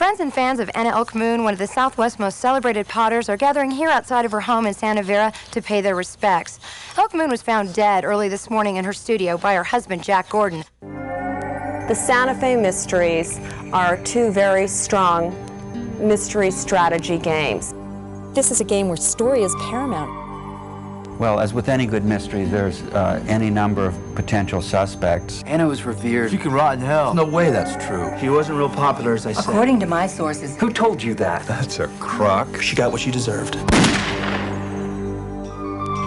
Friends and fans of Anna Elk Moon, one of the Southwest's most celebrated potters, are gathering here outside of her home in Santa Vera to pay their respects. Elk Moon was found dead early this morning in her studio by her husband, Jack Gordon. The Santa Fe Mysteries are two very strong mystery strategy games. This is a game where story is paramount. Well, as with any good mystery, there's any number of potential suspects. Anna was revered. You can rot in hell. No way that's true. She wasn't real popular, as I said. According to my sources. Who told you that? That's a crock. She got what she deserved.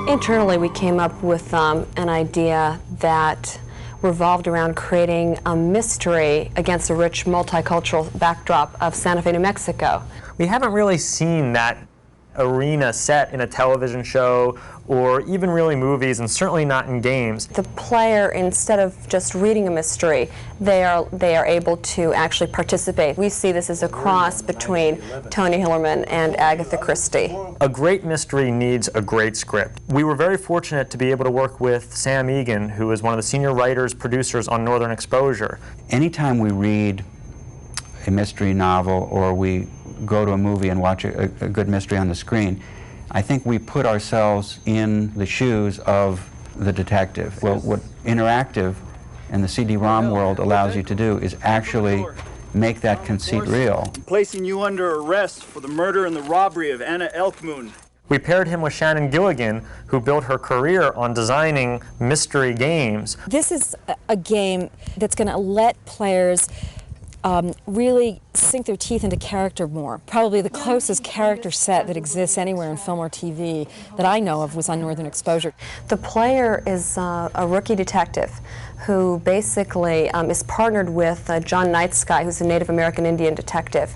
Internally, we came up with an idea that revolved around creating a mystery against a rich multicultural backdrop of Santa Fe, New Mexico. We haven't really seen that arena set in a television show or even really movies, and certainly not in games. The player, instead of just reading a mystery, they are able to actually participate. We see this as a cross between Tony Hillerman and Agatha Christie. A great mystery needs a great script. We were very fortunate to be able to work with Sam Egan, who is one of the senior writers, producers on Northern Exposure. Anytime we read a mystery novel or we go to a movie and watch a good mystery on the screen, I think we put ourselves in the shoes of the detective. Well, what interactive and the CD-ROM world allows you to do is actually make that conceit real. Placing you under arrest for the murder and the robbery of Anna Elk Moon. We paired him with Shannon Gilligan, who built her career on designing mystery games. This is a game that's going to let players really sink their teeth into character more. Probably the closest character set that exists anywhere in film or TV that I know of was on Northern Exposure. The player is a rookie detective who basically is partnered with John Nightsky, who's a Native American Indian detective.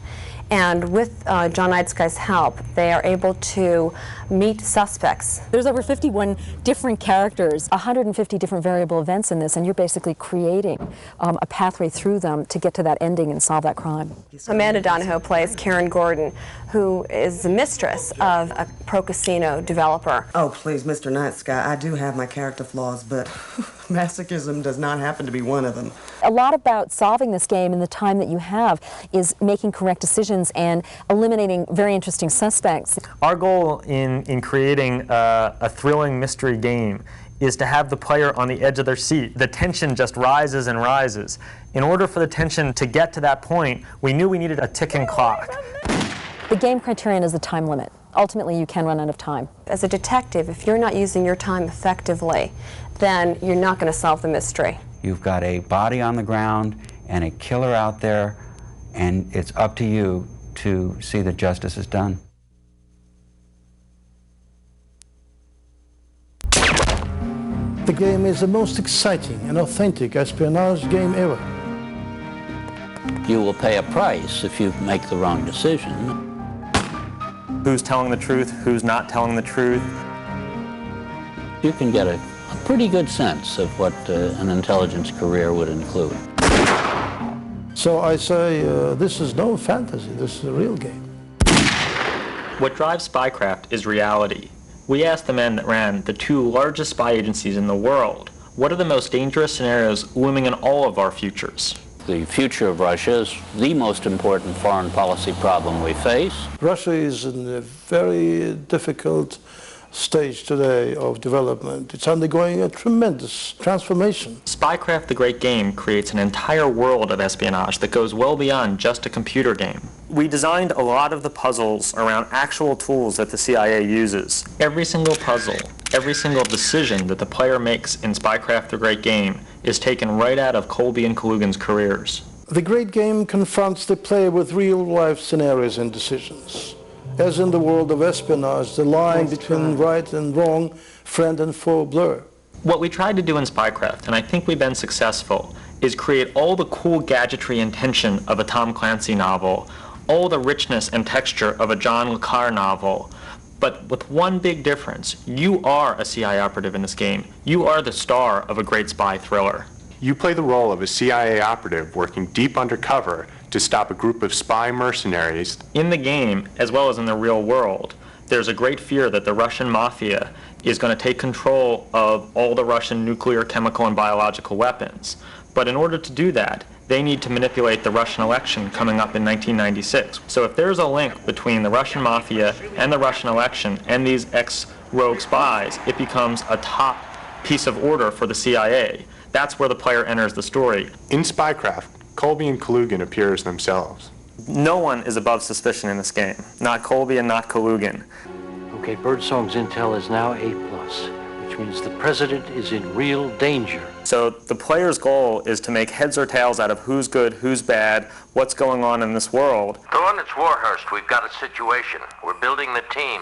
And with John Nightsky's help, they are able to meet suspects. There's over 51 different characters, 150 different variable events in this, and you're basically creating a pathway through them to get to that ending and solve that crime. Amanda Donahoe plays Karen Gordon, who is the mistress of a pro-casino developer. Oh, please, Mr. Nightsky, I do have my character flaws, but masochism does not happen to be one of them. A lot about solving this game in the time that you have is making correct decisions and eliminating very interesting suspects. Our goal in creating a thrilling mystery game is to have the player on the edge of their seat. The tension just rises and rises. In order for the tension to get to that point, we knew we needed a ticking clock. The game criterion is the time limit. Ultimately, you can run out of time. As a detective, if you're not using your time effectively, then you're not going to solve the mystery. You've got a body on the ground and a killer out there, and it's up to you to see that justice is done. The game is the most exciting and authentic espionage game ever. You will pay a price if you make the wrong decision. Who's telling the truth, who's not telling the truth. You can get a pretty good sense of what an intelligence career would include. So I say, this is no fantasy, this is a real game. What drives Spycraft is reality. We asked the men that ran the two largest spy agencies in the world, what are the most dangerous scenarios looming in all of our futures? The future of Russia is the most important foreign policy problem we face. Russia is in a very difficult stage today of development. It's undergoing a tremendous transformation. Spycraft, the great game, creates an entire world of espionage that goes well beyond just a computer game. We designed a lot of the puzzles around actual tools that the CIA uses. Every single puzzle, every single decision that the player makes in Spycraft, the great game, is taken right out of Colby and Kalugin's careers. The great game confronts the player with real-life scenarios and decisions. As in the world of espionage, the line between right and wrong, friend and foe blur. What we tried to do in Spycraft, and I think we've been successful, is create all the cool gadgetry and tension of a Tom Clancy novel, all the richness and texture of a John le Carre novel, but with one big difference. You are a CIA operative in this game. You are the star of a great spy thriller. You play the role of a CIA operative working deep undercover to stop a group of spy mercenaries. In the game, as well as in the real world, there's a great fear that the Russian mafia is going to take control of all the Russian nuclear, chemical, and biological weapons. But in order to do that, they need to manipulate the Russian election coming up in 1996. So if there's a link between the Russian mafia and the Russian election and these ex-rogue spies, it becomes a top piece of order for the CIA. That's where the player enters the story. In Spycraft, Colby and Kalugin appear as themselves. No one is above suspicion in this game. Not Colby and not Kalugin. Okay, Birdsong's intel is now A+, which means the president is in real danger. So the player's goal is to make heads or tails out of who's good, who's bad, what's going on in this world. Thorne, it's Warhurst. We've got a situation. We're building the team.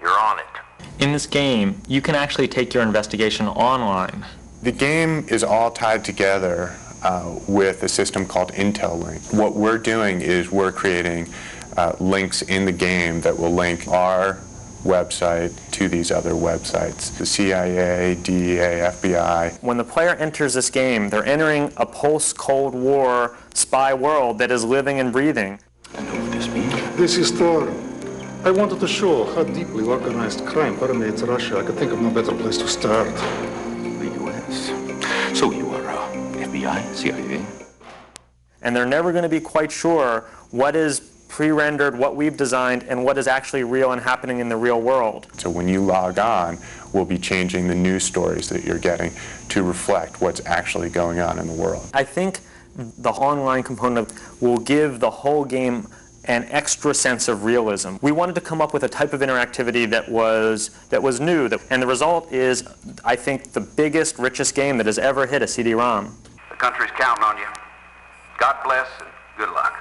You're on it. In this game, you can actually take your investigation online. The game is all tied together with a system called Intel Link. What we're doing is we're creating links in the game that will link our website to these other websites, the CIA, DEA, FBI. When the player enters this game, they're entering a post-Cold War spy world that is living and breathing. I know what this means. This is Thor. I wanted to show how deeply organized crime permeates Russia. I could think of no better place to start. The U.S. So you are FBI, CIA? And they're never going to be quite sure what is pre-rendered, what we've designed, and what is actually real and happening in the real world. So when you log on, we'll be changing the news stories that you're getting to reflect what's actually going on in the world. I think the online component will give the whole game an extra sense of realism. We wanted to come up with a type of interactivity that was new, and the result is, I think, the biggest, richest game that has ever hit a CD-ROM. The country's counting on you. God bless and good luck.